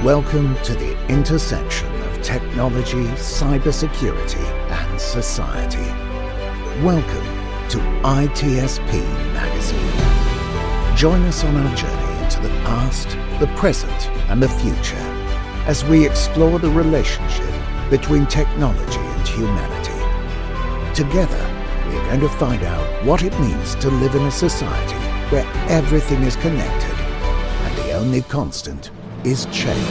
Welcome to the intersection of technology, cybersecurity, and society. Welcome to ITSP Magazine. Join us on our journey into the past, the present, and the future as we explore the relationship between technology and humanity. Together, we are going to find out what it means to live in a society where everything is connected and the only constant is change.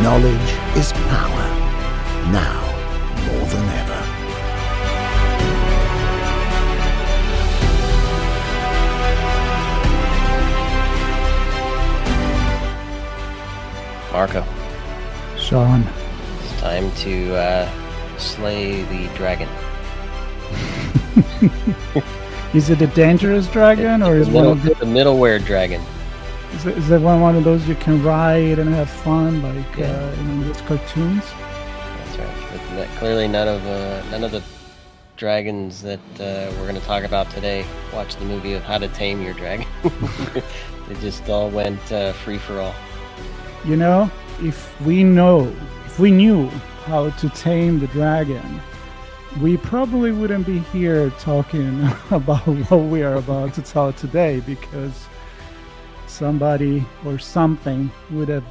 Knowledge is power, now more than ever. Marco. Sean. It's time to slay the dragon. Is it a dangerous dragon, or is one of the middleware dragon? Is it one of those you can ride and have fun, like in those cartoons? That's right. But clearly, none of the dragons that we're going to talk about today watched the movie of How to Tame Your Dragon. They just all went free for all. You know, if we knew how to tame the dragon, we probably wouldn't be here talking about what we are about to talk today, because somebody or something would have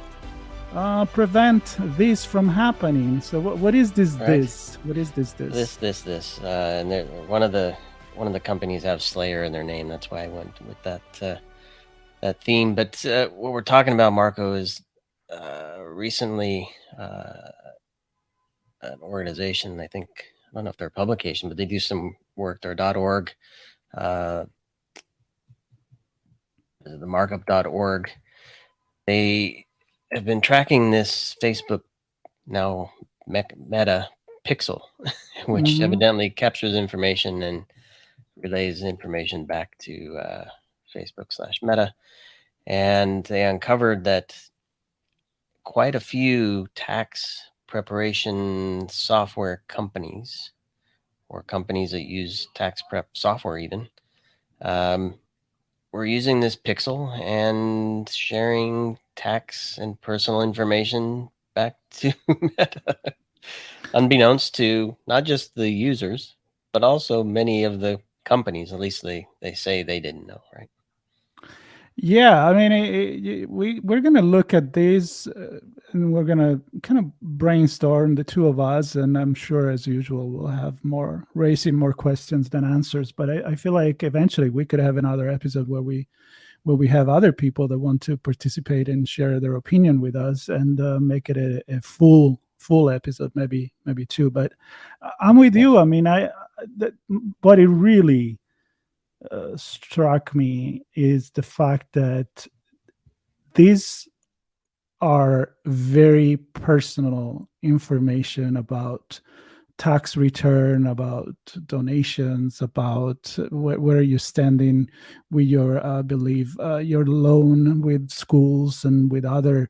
prevent this from happening. So what is this? Right. What is this? This. And one of the companies have Slayer in their name. That's why I went with that theme. But what we're talking about, Marco, is recently an organization. I don't know if they're a publication, but they do some work. They're .org. The markup.org. They have been tracking this Facebook, now Meta pixel, which evidently captures information and relays information back to Facebook/Meta. And they uncovered that quite a few tax preparation software companies, or companies that use tax prep software even, we're using this pixel and sharing tax and personal information back to Meta, unbeknownst to not just the users, but also many of the companies. At least they say they didn't know, right? Yeah, I mean, we're going to look at this and we're going to kind of brainstorm, the two of us, and I'm sure, as usual, we'll have raising more questions than answers. But I feel like eventually we could have another episode where we have other people that want to participate and share their opinion with us, and make it a full episode, maybe two. But I'm with you. I mean, what it really struck me is the fact that these are very personal information about tax return, about donations, about where you're standing with your, your loan with schools and with other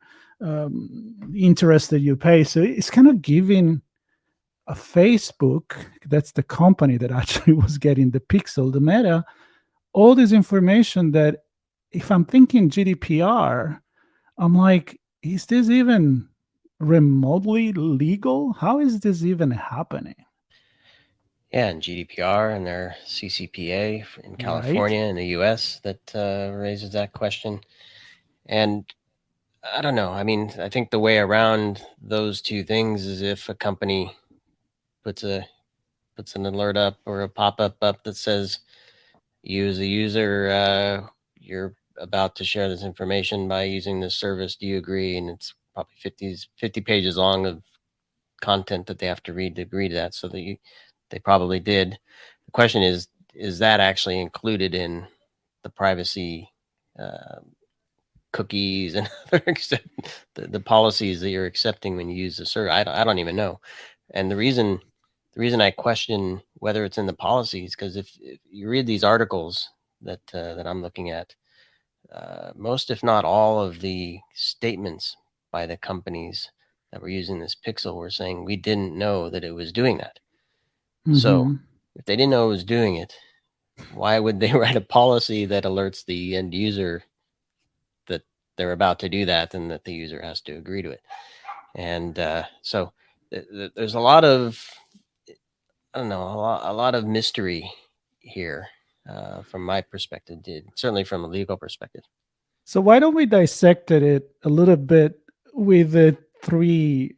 interest that you pay. So it's kind of giving a Facebook, that's the company that actually was getting the pixel, the Meta, all this information that, if I'm thinking GDPR, I'm like, is this even remotely legal? How is this even happening? Yeah, and GDPR and their CCPA in California and the US that raises that question. And I don't know. I mean, I think the way around those two things is if a company puts an alert up or a pop-up up that says, you as a user, you're about to share this information by using this service. Do you agree? And it's probably 50 pages long of content that they have to read to agree to that. So they probably did. The question is that actually included in the privacy cookies and other the policies that you're accepting when you use the service? I don't even know. And the reason I question whether it's in the policies, because if you read these articles that I'm looking at, most, if not all, of the statements by the companies that were using this pixel were saying, we didn't know that it was doing that. So if they didn't know it was doing it, why would they write a policy that alerts the end user that they're about to do that, then that the user has to agree to it. And so there's a lot of, I don't know, a lot of mystery here from my perspective, certainly from a legal perspective. So why don't we dissect it a little bit with the three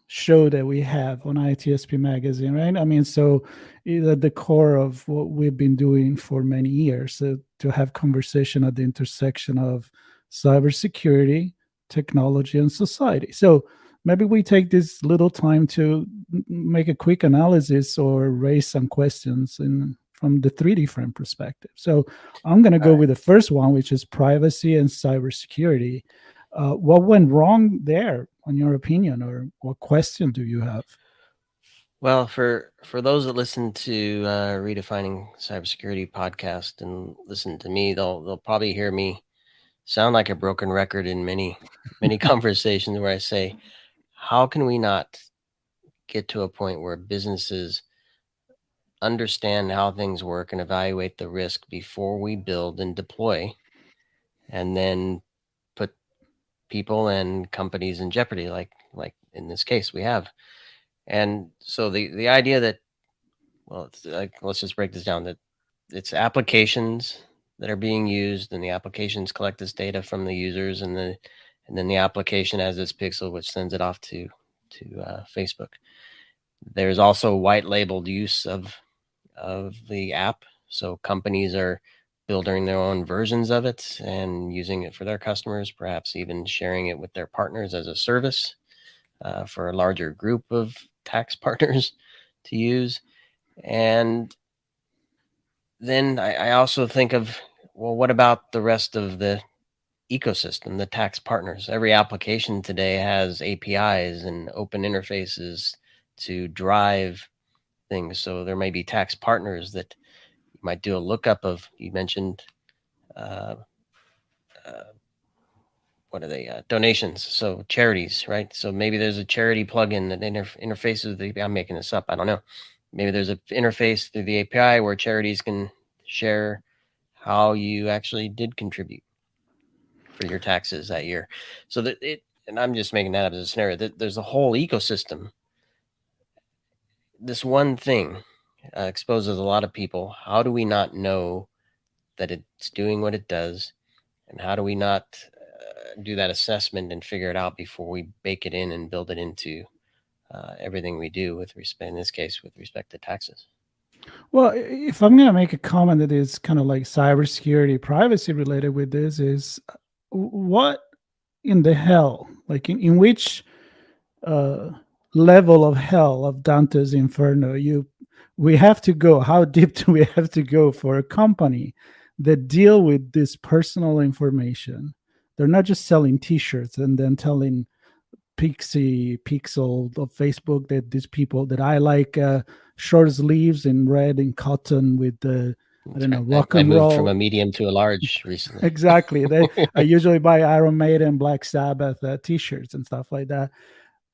show that we have on ITSP Magazine, right? I mean, so at the core of what we've been doing for many years, to have conversation at the intersection of cybersecurity, technology, and society. So maybe we take this little time to make a quick analysis or raise some questions from the three different perspectives. So I'm going to go with the first one, which is privacy and cybersecurity. What went wrong there, in your opinion, or what question do you have? Well, for those that listen to Redefining Cybersecurity podcast and listen to me, they'll probably hear me sound like a broken record in many conversations where I say, how can we not get to a point where businesses understand how things work and evaluate the risk before we build and deploy, and then put people and companies in jeopardy, like in this case we have. And so the idea that, well, it's like, let's just break this down, that it's applications that are being used, and the applications collect this data from the users, and then the application has this pixel which sends it off to Facebook. There's also white labeled use of the app, so companies are building their own versions of it and using it for their customers, perhaps even sharing it with their partners as a service for a larger group of tax partners to use. And then I also think of, well, what about the rest of the ecosystem, the tax partners? Every application today has APIs and open interfaces to drive things. So there may be tax partners that you might do a lookup of. You mentioned what are they? Donations. So charities, right? So maybe there's a charity plugin that interfaces with I'm making this up. I don't know. Maybe there's an interface through the API where charities can share how you actually did contribute for your taxes that year. So that and I'm just making that up as a scenario, that there's a whole ecosystem. This one thing exposes a lot of people. How do we not know that it's doing what it does? And how do we not do that assessment and figure it out before we bake it in and build it into everything we do with respect, in this case, with respect to taxes? Well, if I'm going to make a comment that is kind of like cybersecurity, privacy related with this, is what in the hell, like in which level of hell of Dante's Inferno we have to go? How deep do we have to go for a company that deal with this personal information? They're not just selling T-shirts and then telling pixel of Facebook that these people that I like short sleeves in red and cotton with the rock and roll. I moved from a medium to a large recently. Exactly. I usually buy Iron Maiden, Black Sabbath T-shirts and stuff like that.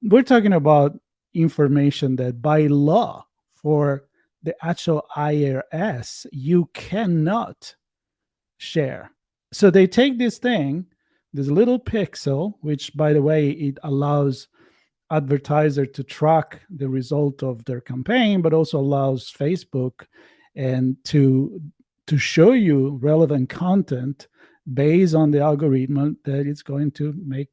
We're talking about information that by law for the actual IRS you cannot share. So they take this thing, this little pixel, which by the way, it allows advertiser to track the result of their campaign, but also allows Facebook and to show you relevant content based on the algorithm that it's going to make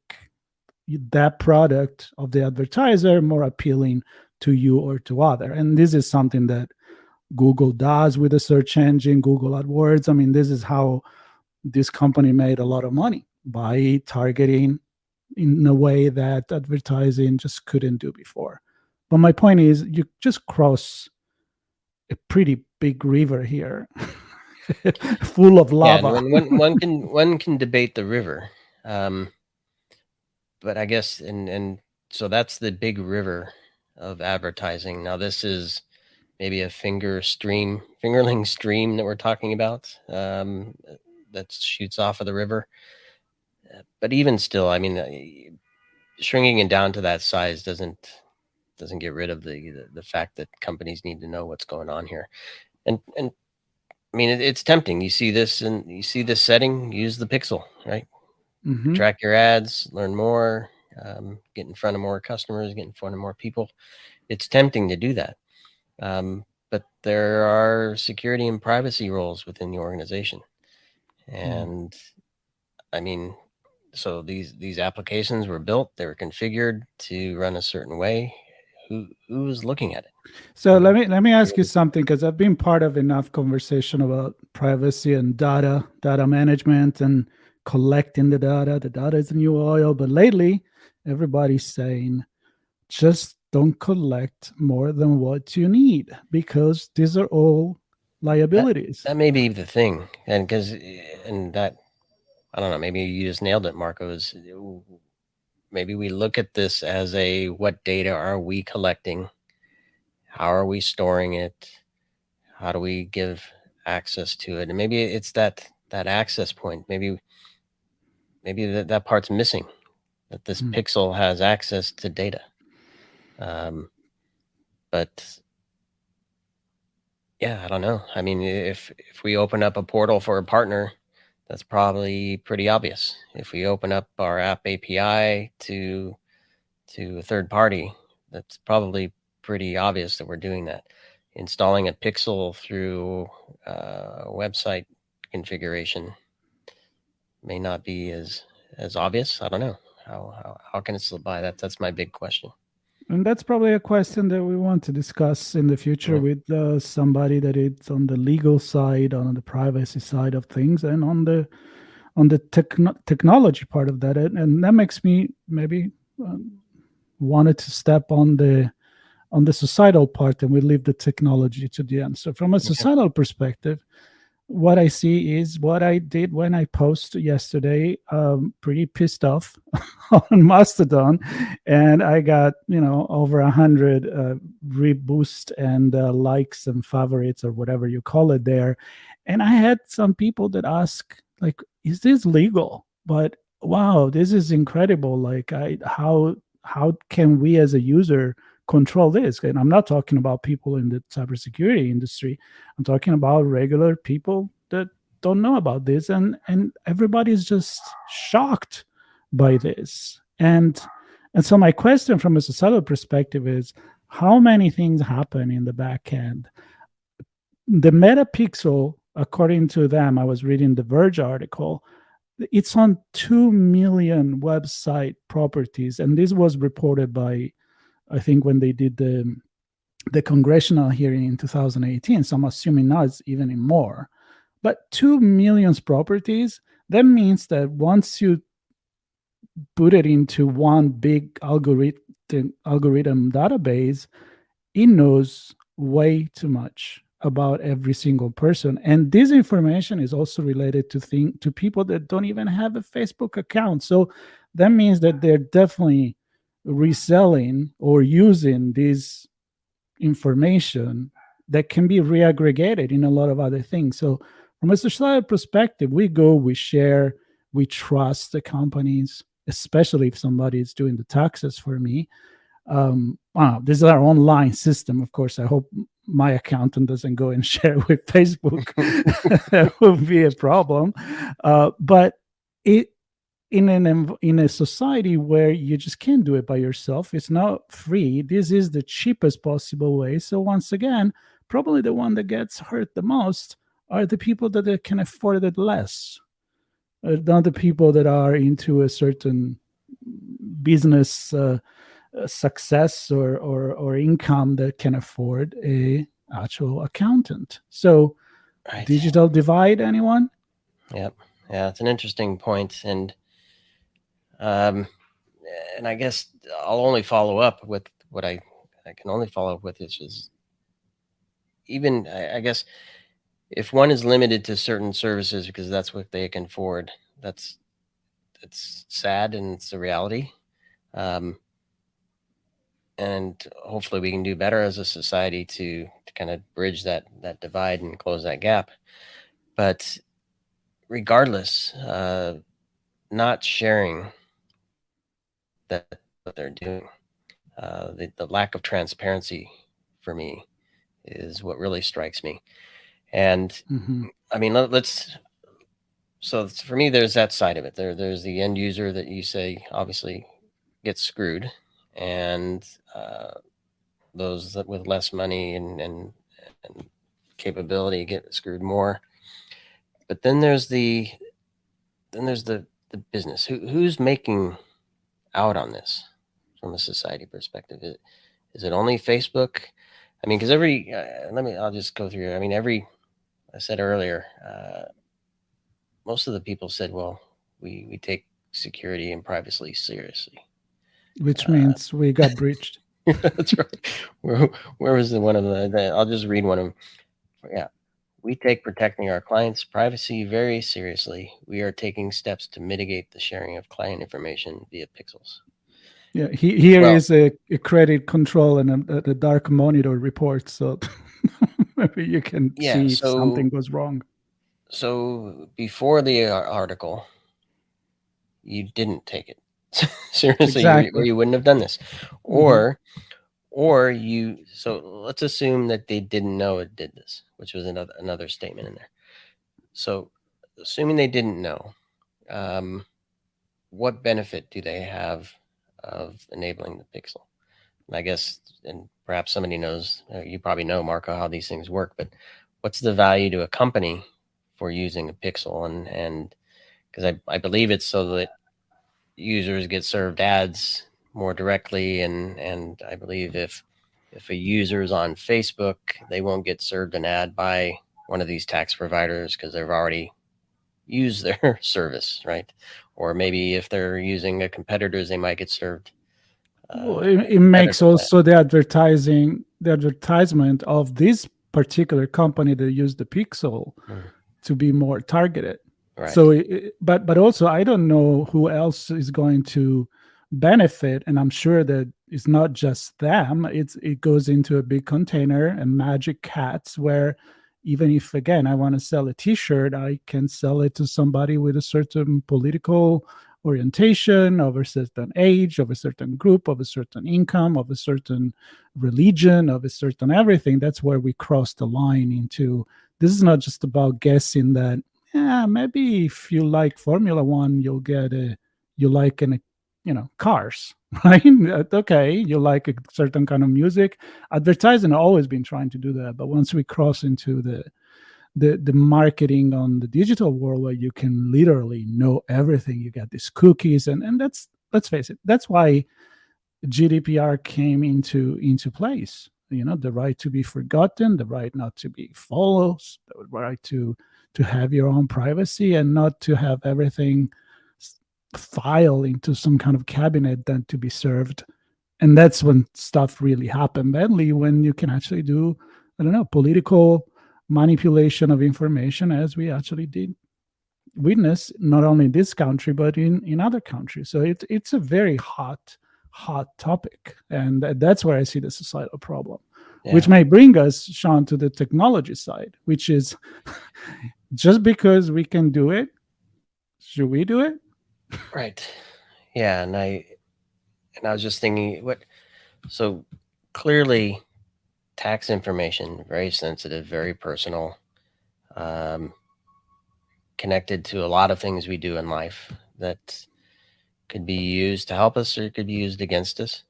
that product of the advertiser more appealing to you or to other. And this is something that Google does with the search engine, Google AdWords. I mean, this is how this company made a lot of money, by targeting in a way that advertising just couldn't do before. But my point is, you just cross a pretty big river here, full of lava. Yeah, and one can debate the river, but I guess and so that's the big river of advertising. Now this is maybe a fingerling stream that we're talking about, that shoots off of the river. But even still, I mean, shrinking it down to that size doesn't get rid of the fact that companies need to know what's going on here. And I mean, it's tempting. You see this and you see this setting, use the pixel, right? track your ads, learn more, get in front of more customers, get in front of more people. It's tempting to do that. But there are security and privacy roles within the organization. And I mean, so these applications were built, they were configured to run a certain way. Who's looking at it? So let me ask you something, because I've been part of enough conversation about privacy and data management and collecting the data. The data is the new oil, but lately everybody's saying just don't collect more than what you need, because these are all liabilities. That may be the thing, and that, I don't know, maybe you just nailed it, Marco. Is maybe we look at this as a, what data are we collecting? How are we storing it? How do we give access to it? And maybe it's that access point. Maybe that part's missing. That this pixel has access to data. But yeah, I don't know. I mean, if we open up a portal for a partner, that's probably pretty obvious. If we open up our app API to a third party, that's probably pretty obvious that we're doing that. Installing a pixel through a website configuration may not be as obvious. I don't know. How can it slip by? That's my big question. And that's probably a question that we want to discuss in the future with somebody that is on the legal side, on the privacy side of things, and on the technology part of that. And that makes me maybe wanted to step on the societal part, and we leave the technology to the end. So from a societal perspective, what I see is what I did when I posted yesterday, pretty pissed off on Mastodon, and I got over 100 reboost and likes and favorites, or whatever you call it there. And I had some people that ask, like, is this legal? But wow, this is incredible. Like, how can we as a user control this? And I'm not talking about people in the cybersecurity industry. I'm talking about regular people that don't know about this, and everybody's just shocked by this. And so my question from a societal perspective is, how many things happen in the back end? The metapixel, according to them, I was reading the Verge article, it's on 2 million website properties, and this was reported by, I think, when they did the congressional hearing in 2018. So I'm assuming now it's even more. But 2 million properties, that means that once you put it into one big algorithm database, it knows way too much about every single person. And this information is also related to people that don't even have a Facebook account. So that means that they're definitely reselling or using this information that can be reaggregated in a lot of other things. So from a societal perspective, we share, we trust the companies, especially if somebody is doing the taxes for me. This is our online system. Of course, I hope my accountant doesn't go and share with Facebook. That would be a problem. But in a society where you just can't do it by yourself, it's not free. This is the cheapest possible way. So once again, probably the one that gets hurt the most are the people that can afford it less, not the people that are into a certain business success or income that can afford a actual accountant. So digital divide, anyone? Yep. Yeah, it's an interesting point. And I guess I'll only follow up with what I can only follow up with, which is, even, I guess, if one is limited to certain services because that's what they can afford, it's sad, and it's a reality. And hopefully we can do better as a society to kind of bridge that divide and close that gap. But regardless, not sharing that what they're doing, the lack of transparency for me is what really strikes me. And I mean, let's So for me, there's that side of it. There's the end user that you say obviously gets screwed, and those that with less money and capability get screwed more. But then there's the business. Who's making out on this from a society perspective? Is it only Facebook? I mean, because I'll just go through. I mean, I said earlier, most of the people said, well, we take security and privacy seriously. Which means we got breached. That's right. Where was the one of I'll just read one of them. Yeah. We take protecting our clients' privacy very seriously. We are taking steps to mitigate the sharing of client information via pixels. Yeah, here is a credit control and a dark monitor report, so maybe you can see if something goes wrong. So before the article, you didn't take it seriously, exactly. or you wouldn't have done this, or you. So let's assume that they didn't know it did this, which was another statement in there. So assuming they didn't know, what benefit do they have of enabling the pixel? And I guess, and perhaps somebody knows, you probably know, Marco, how these things work, but what's the value to a company for using a pixel? And because I believe it's so that users get served ads more directly, and I believe if a user is on Facebook, they won't get served an ad by one of these tax providers because they've already used their service, right? Or maybe if they're using a competitor's, they might get served. Well, it makes also the advertisement of this particular company that used the pixel to be more targeted. Right. So, but also, I don't know who else is going to benefit, and I'm sure that it's not just them. It goes into a big container and magic hats where even if, again, I want to sell a T-shirt, I can sell it to somebody with a certain political orientation, of a certain age, of a certain group, of a certain income, of a certain religion, of a certain everything. That's where we cross the line into, this is not just about guessing that, maybe if you like Formula One, you'll get cars, right? Okay, you like a certain kind of music. Advertising has always been trying to do that, but once we cross into the marketing on the digital world, where you can literally know everything, you got these cookies, and that's, let's face it, that's why GDPR came into place. The right to be forgotten, the right not to be followed, the right to have your own privacy and not to have everything file into some kind of cabinet then to be served. And that's when stuff really happened badly, when you can actually do, I don't know, political manipulation of information, as we actually did witness not only in this country but in other countries. So it's a very hot topic, and that's where I see the societal problem. Which may bring us, Sean, to the technology side, which is just because we can do it, should we do it? Right. Yeah, and I was just thinking, so clearly tax information, very sensitive, very personal, connected to a lot of things we do in life that could be used to help us or it could be used against us.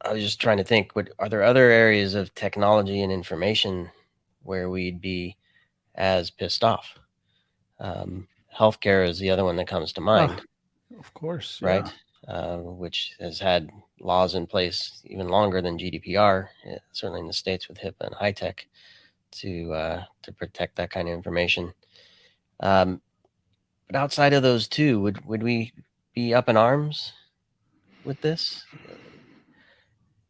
I was just trying to think, are there other areas of technology and information where we'd be as pissed off? Healthcare is the other one that comes to mind. Of course. Right. Yeah. Which has had laws in place even longer than GDPR, certainly in the States with HIPAA and high tech, to protect that kind of information. But outside of those two, would we be up in arms with this?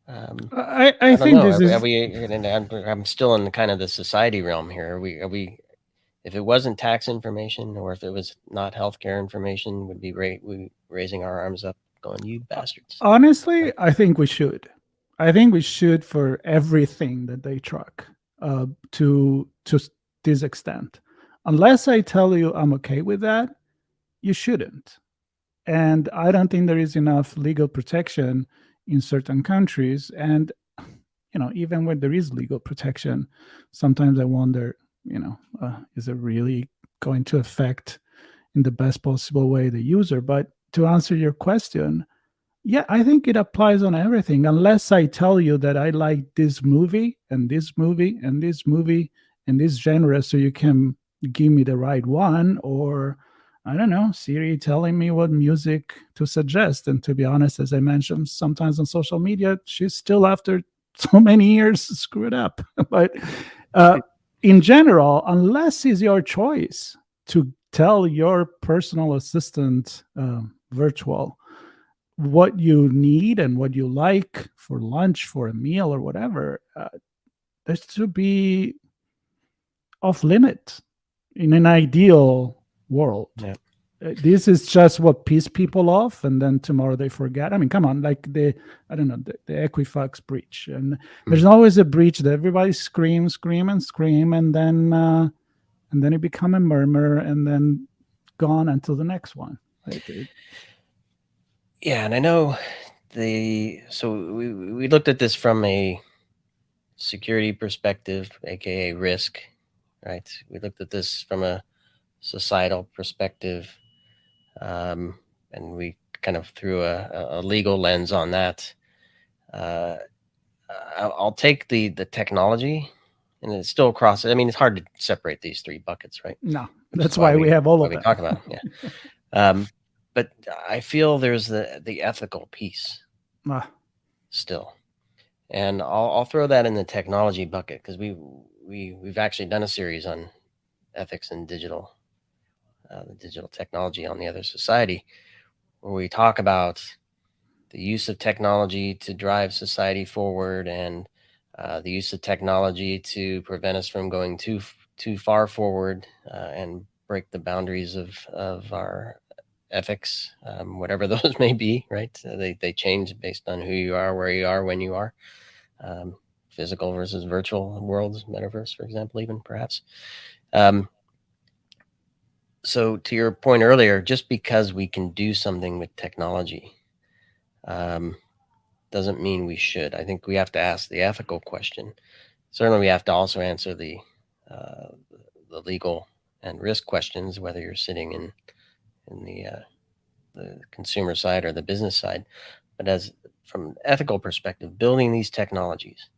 I think know. this is. I'm still in kind of the society realm here. Are we? If it wasn't tax information, or if it was not healthcare information, would be raising our arms up, going, "You bastards"? Honestly, right? I think we should. I think we should for everything that they track, to this extent. Unless I tell you I'm okay with that, you shouldn't. And I don't think there is enough legal protection in certain countries. And, even when there is legal protection, sometimes I wonder, is it really going to affect in the best possible way the user. But to answer your question, yeah, I think it applies on everything. Unless I tell you that I like this movie and this movie and this movie and this genre, so you can give me the right one, or I don't know, Siri telling me what music to suggest. And to be honest, as I mentioned, sometimes on social media, she's still, after so many years, screwed up. But in general, unless it's your choice to tell your personal assistant, virtual, what you need and what you like for lunch, for a meal, or whatever, this should be off limit in an ideal world. Yeah. This is just what piss people off, and then tomorrow they forget. I mean, come on, like the Equifax breach, and there's always a breach that everybody scream, and then it become a murmur, and then gone until the next one. Yeah, and I know so we looked at this from a security perspective, aka risk, right? We looked at this from a societal perspective, and we kind of threw a legal lens on that. I'll take the technology, and it's still across. I mean, it's hard to separate these three buckets, right? No, that's why we have all of we them. talk about them. Yeah. But I feel there's the ethical piece still, and I'll throw that in the technology bucket, because we've actually done a series on ethics and digital technology on the Other Society, where we talk about the use of technology to drive society forward, and the use of technology to prevent us from going too far forward, and break the boundaries of our ethics, whatever those may be, right? They change based on who you are, where you are, when you are, physical versus virtual worlds, metaverse, for example, even perhaps. So to your point earlier, just because we can do something with technology doesn't mean we should. I think we have to ask the ethical question. Certainly we have to also answer the legal and risk questions, whether you're sitting in the consumer side or the business side. But as from an ethical perspective, building these technologies,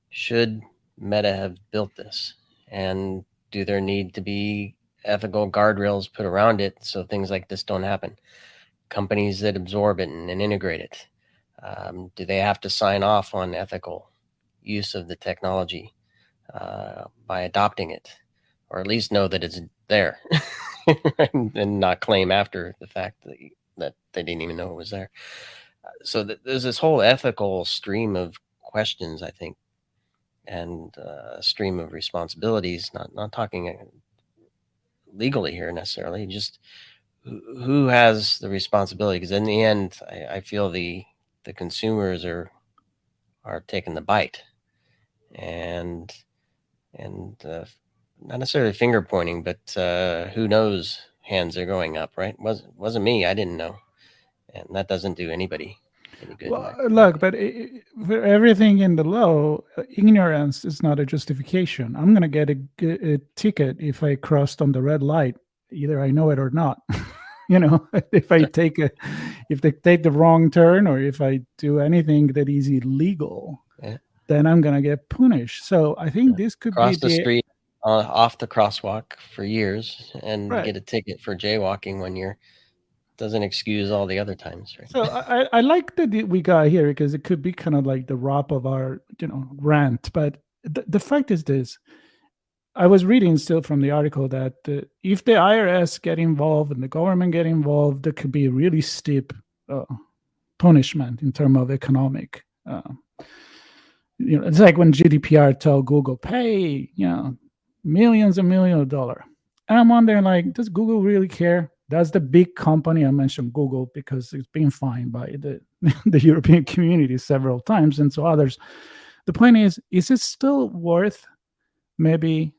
should Meta have built this? And do there need to be ethical guardrails put around it so things like this don't happen? Companies that absorb it and integrate it, do they have to sign off on ethical use of the technology by adopting it, or at least know that it's there and not claim after the fact that they didn't even know it was there? So there's this whole ethical stream of questions, I think, and a stream of responsibilities, not talking legally here necessarily, just who has the responsibility. Because in the end, I feel the consumers are taking the bite, and not necessarily finger pointing, but who knows, hands are going up, right? Wasn't me, I didn't know, and that doesn't do anybody any good. Well, look, but for everything in the law, ignorance is not a justification. I'm going to get a ticket if I crossed on the red light, either I know it or not. If I if they take the wrong turn, or if I do anything that is illegal, then I'm going to get punished. So I think this could cross be the street off the crosswalk for years and get a ticket for jaywalking 1 year. Doesn't excuse all the other times, right? So I like that we got here, because it could be kind of like the wrap of our rant. But the fact is this: I was reading still from the article that if the IRS get involved and the government get involved, there could be a really steep punishment in terms of economic. It's like when GDPR told Google, pay millions and millions of dollars. And I'm wondering, like, does Google really care? Does the big company, I mentioned Google because it's been fined by the European community several times, and so others. The point is it still worth maybe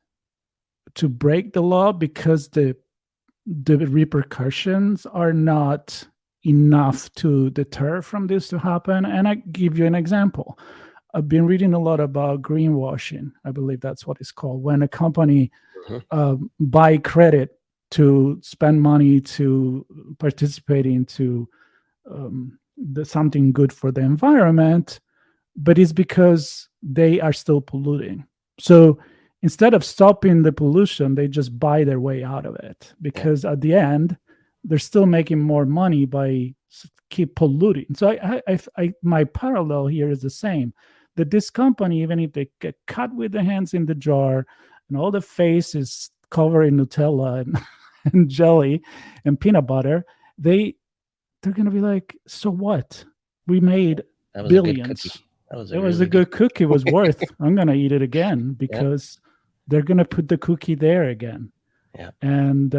to break the law, because the repercussions are not enough to deter from this to happen? And I give you an example. I've been reading a lot about greenwashing. I believe that's what it's called. When a company buy credit to spend money to participate into something good for the environment, but it's because they are still polluting. So instead of stopping the pollution, they just buy their way out of it, because at the end, they're still making more money by keep polluting. So my parallel here is the same. That this company, even if they get cut with the hands in the jar and all the face is covered in Nutella and jelly and peanut butter, they're going to be like, so what? We made billions. It was a good cookie. It was worth. I'm going to eat it again, because they're going to put the cookie there again. Yeah. And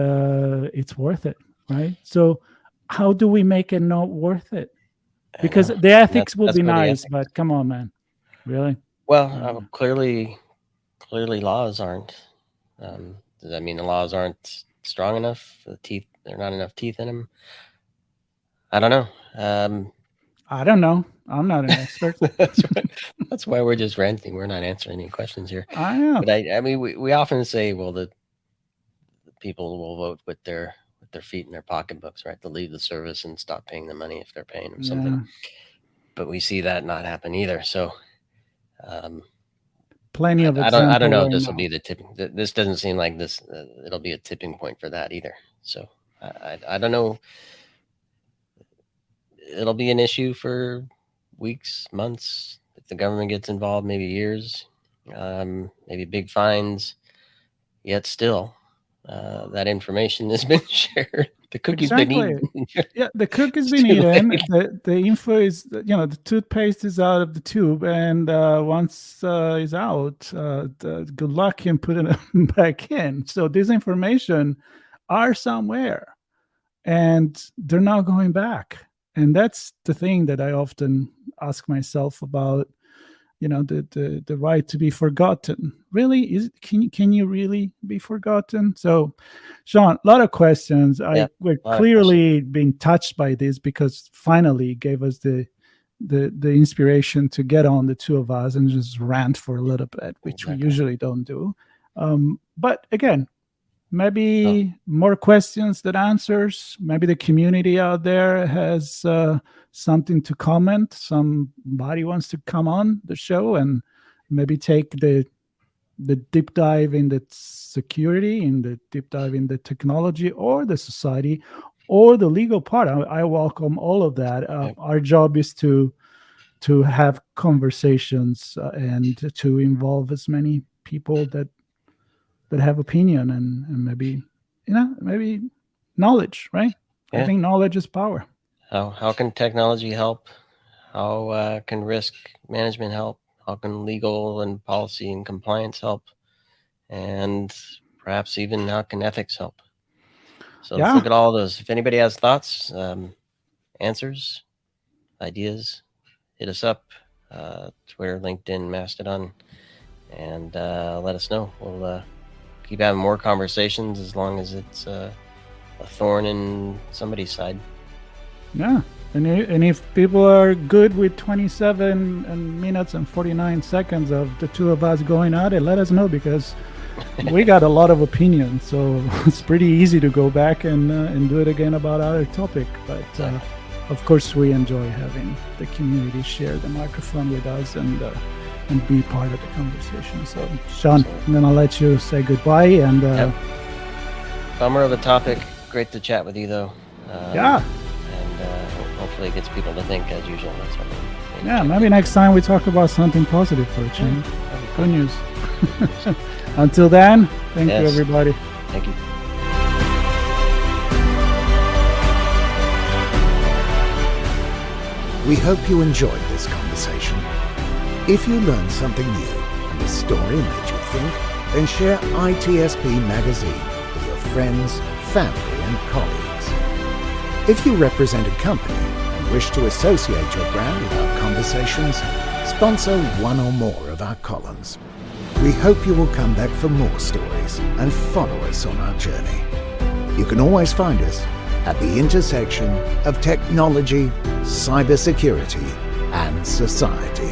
it's worth it, right? So how do we make it not worth it? Because the ethics will be nice, but come on, man. Really? Well, clearly laws aren't. Does that mean the laws aren't strong enough? There are not enough teeth in them? I don't know. I don't know. I'm not an expert. That's why we're just ranting. We're not answering any questions here. I know. But I mean, we often say, well, the people will vote with their feet in their pocketbooks, right? They'll leave the service and stop paying the money if they're paying them something. But we see that not happen either. So, plenty of I don't know if this will be the tipping. This doesn't seem like this. It'll be a tipping point for that either. So I don't know. It'll be an issue for weeks, months. If the government gets involved, maybe years, maybe big fines. Yet still, that information has been shared. The cookie's been eaten. Yeah, the cookie's been eaten. The info is, the toothpaste is out of the tube, and once it's out, good luck in putting it back in. So this information are somewhere, and they're not going back. And that's the thing that I often ask myself about, the right to be forgotten. Really, can you really be forgotten? So, Sean, a lot of questions. We're clearly being touched by this, because finally it gave us the inspiration to get on, the two of us, and just rant for a little bit, which we usually don't do. But again, maybe more questions than answers. Maybe the community out there has something to comment. Somebody wants to come on the show and maybe take the deep dive in the security, in the deep dive in the technology, or the society, or the legal part. I welcome all of that. Our job is to have conversations and to involve as many people that have opinion and maybe knowledge, right? I think knowledge is power. How can technology help? How can risk management help? How can legal and policy and compliance help? And perhaps even how can ethiks help? So let's look at all those. If anybody has thoughts, answers, ideas, hit us up. Twitter, LinkedIn, Mastodon, and let us know. We'll keep having more conversations as long as it's a thorn in somebody's side. Yeah. And if people are good with 27 minutes and 49 seconds of the two of us going at it, let us know, because we got a lot of opinions. So it's pretty easy to go back and do it again about other topic. But of course, we enjoy having the community share the microphone with us and be part of the conversation. So, Sean, I'm going to let you say goodbye. And bummer of a topic. Great to chat with you, though. And hopefully it gets people to think, as usual. That's what maybe next time we talk about something positive for a change. Good news. Until then, thank you, everybody. Thank you. We hope you enjoyed this conversation. If you learned something new and the story made you think, then share ITSPmagazine with your friends, family, and colleagues. If you represent a company and wish to associate your brand with our conversations, sponsor one or more of our columns. We hope you will come back for more stories and follow us on our journey. You can always find us at the intersection of technology, cybersecurity, and society.